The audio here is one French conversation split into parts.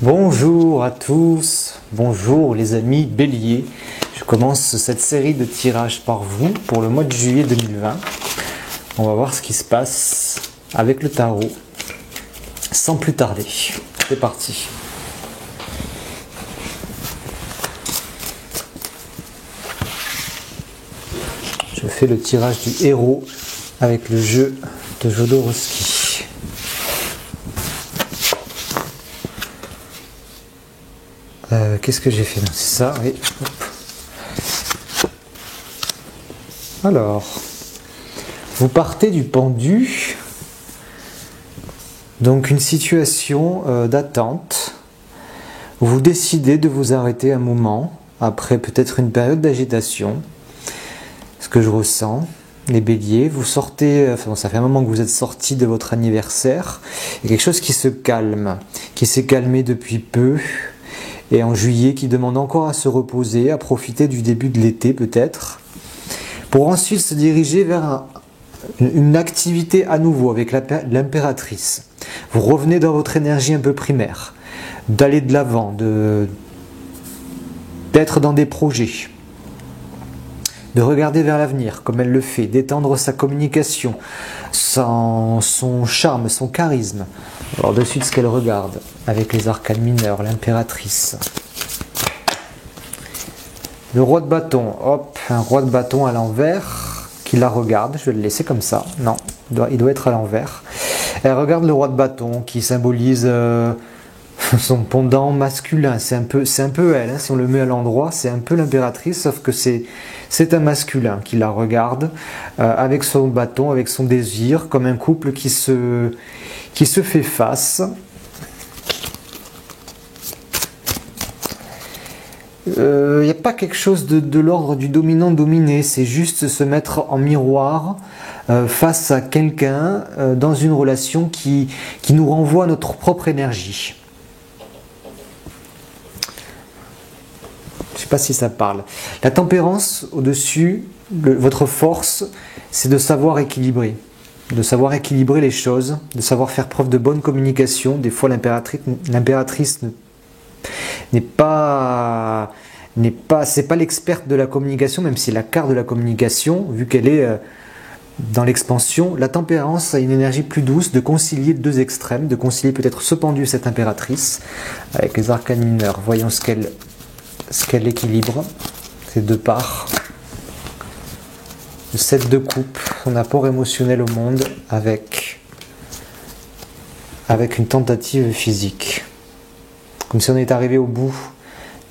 Bonjour à tous, bonjour les amis béliers. Je commence cette série de tirages par vous pour le mois de juillet 2020. On va voir ce qui se passe avec le tarot sans plus tarder. C'est parti. Je fais le tirage du héros avec le jeu de Jodorowsky. Qu'est-ce que j'ai fait? C'est ça, oui. Hop. Alors, vous partez du pendu, donc une situation d'attente. Vous décidez de vous arrêter un moment, après peut-être une période d'agitation. Ce que je ressens, les béliers, vous sortez, enfin, ça fait un moment que vous êtes sortis de votre anniversaire, il y a quelque chose qui se calme, qui s'est calmé depuis peu. Et en juillet, qui demande encore à se reposer, à profiter du début de l'été peut-être, pour ensuite se diriger vers une activité à nouveau avec l'impératrice. Vous revenez dans votre énergie un peu primaire, d'aller de l'avant, d'être dans des projets, de regarder vers l'avenir comme elle le fait, d'étendre sa communication, son charme, son charisme. Alors de suite ce qu'elle regarde avec les arcanes mineurs, l'impératrice. Le roi de bâton, hop, un roi de bâton à l'envers qui la regarde, je vais le laisser comme ça, non, il doit être à l'envers. Elle regarde le roi de bâton qui symbolise son pendant masculin, c'est un peu elle, hein, si on le met à l'endroit, c'est un peu l'impératrice, sauf que c'est un masculin qui la regarde avec son bâton, avec son désir, comme un couple qui se fait face. Il n'y a pas quelque chose de l'ordre du dominant-dominé, c'est juste se mettre en miroir face à quelqu'un dans une relation qui nous renvoie à notre propre énergie. Je ne sais pas si ça parle. La tempérance au-dessus, votre force, c'est de savoir équilibrer. De savoir équilibrer les choses, de savoir faire preuve de bonne communication. Des fois, l'impératrice c'est pas l'experte de la communication, même si c'est la carte de la communication, vu qu'elle est dans l'expansion. La tempérance a une énergie plus douce de concilier deux extrêmes, de concilier peut-être ce pendu, cette impératrice, avec les arcanes mineurs. Voyons ce qu'elle équilibre, ces deux parts. Le 7 de coupe, son apport émotionnel au monde avec une tentative physique. Comme si on est arrivé au bout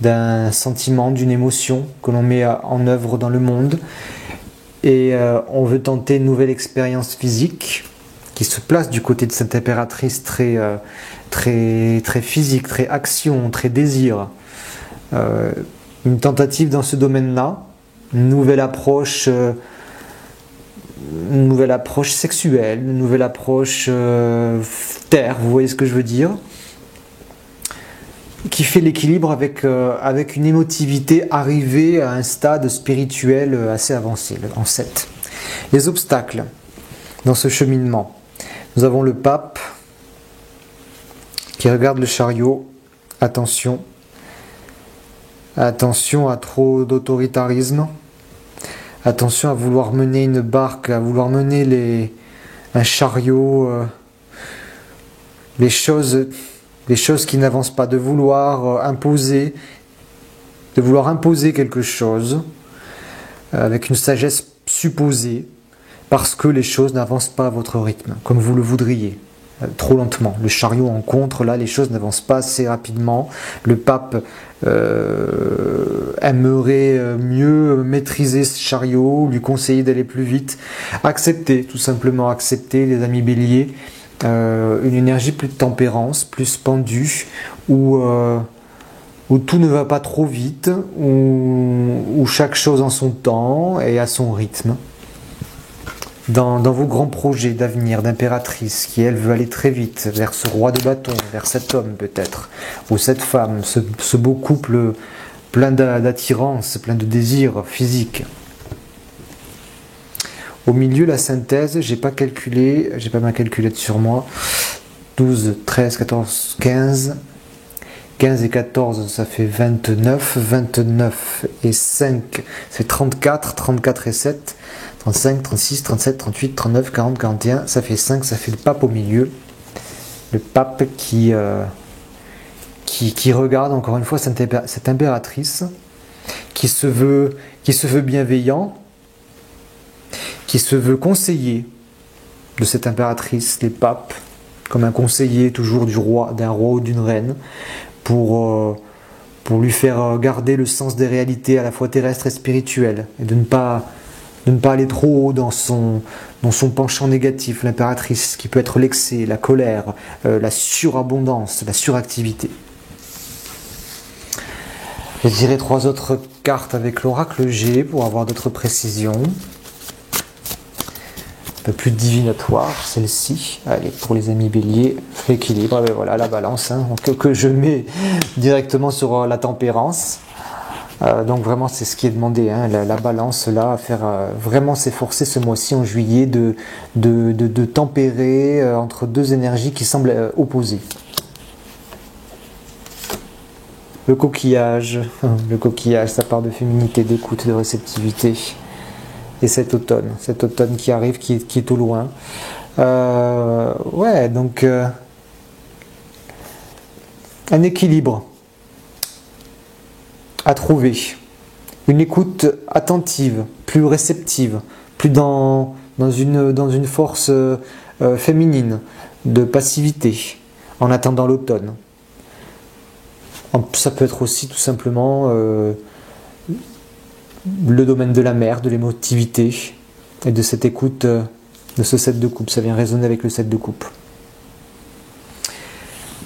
d'un sentiment, d'une émotion que l'on met en œuvre dans le monde. Et on veut tenter une nouvelle expérience physique qui se place du côté de cette impératrice très physique, très action, très désir. Une tentative dans ce domaine-là, une nouvelle approche sexuelle, une nouvelle approche terre, vous voyez ce que je veux dire, qui fait l'équilibre avec une émotivité arrivée à un stade spirituel assez avancé, en 7. Les obstacles dans ce cheminement. Nous avons le pape qui regarde le chariot. Attention à trop d'autoritarisme. Attention à vouloir mener une barque, à vouloir mener un chariot, les choses qui n'avancent pas, de vouloir imposer quelque chose avec une sagesse supposée, parce que les choses n'avancent pas à votre rythme, comme vous le voudriez. Trop lentement. Le chariot en contre, là, les choses n'avancent pas assez rapidement. Le pape aimerait mieux maîtriser ce chariot, lui conseiller d'aller plus vite. Accepter, tout simplement accepter, les amis béliers, une énergie plus de tempérance, plus pendue, où tout ne va pas trop vite, où chaque chose en son temps et à son rythme. Dans vos grands projets d'avenir, d'impératrice, qui elle veut aller très vite vers ce roi de bâton, vers cet homme peut-être, ou cette femme, ce beau couple plein d'attirance, plein de désirs physiques. Au milieu, la synthèse, j'ai pas ma calculette sur moi. 12, 13, 14, 15. 15 et 14, ça fait 29. 29 et 5, c'est 34. 34 et 7, 35, 36, 37, 38, 39, 40, 41, ça fait 5, ça fait le pape au milieu. Le pape qui regarde encore une fois cette impératrice, qui se veut bienveillant, qui se veut conseiller de cette impératrice, les papes, comme un conseiller toujours d'un roi ou d'une reine, pour lui faire garder le sens des réalités à la fois terrestres et spirituelles, et de ne pas aller trop haut dans son penchant négatif, l'impératrice, qui peut être l'excès, la colère, la surabondance, la suractivité. Je dirai 3 autres cartes avec l'oracle G pour avoir d'autres précisions. Un peu plus divinatoire, celle-ci. Allez, pour les amis béliers, l'équilibre, ben voilà, la balance, hein, que je mets directement sur la tempérance. Donc vraiment, c'est ce qui est demandé, hein, la balance, là, à faire vraiment s'efforcer ce mois-ci, en juillet, de tempérer entre 2 énergies qui semblent opposées. Le coquillage, ça part de féminité, d'écoute, de réceptivité. Et cet automne qui arrive, qui est au loin. Ouais, donc un équilibre à trouver, une écoute attentive, plus réceptive, plus dans une force féminine, de passivité, en attendant l'automne. Ça peut être aussi tout simplement le domaine de la mer, de l'émotivité et de cette écoute de ce 7 de coupe. Ça vient résonner avec le 7 de coupe.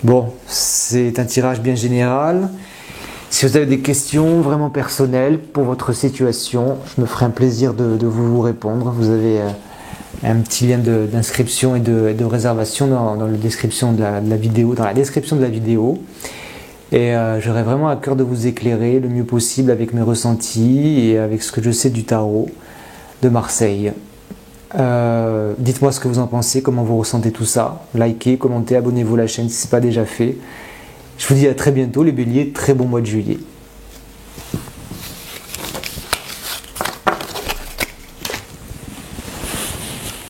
Bon, c'est un tirage bien général. Si vous avez des questions vraiment personnelles pour votre situation, je me ferai un plaisir de vous répondre. Vous avez un petit lien d'inscription et de réservation dans la description de la vidéo. Et j'aurais vraiment à cœur de vous éclairer le mieux possible avec mes ressentis et avec ce que je sais du tarot de Marseille. Dites-moi ce que vous en pensez, comment vous ressentez tout ça. Likez, commentez, abonnez-vous à la chaîne si ce n'est pas déjà fait. Je vous dis à très bientôt les béliers, très bon mois de juillet.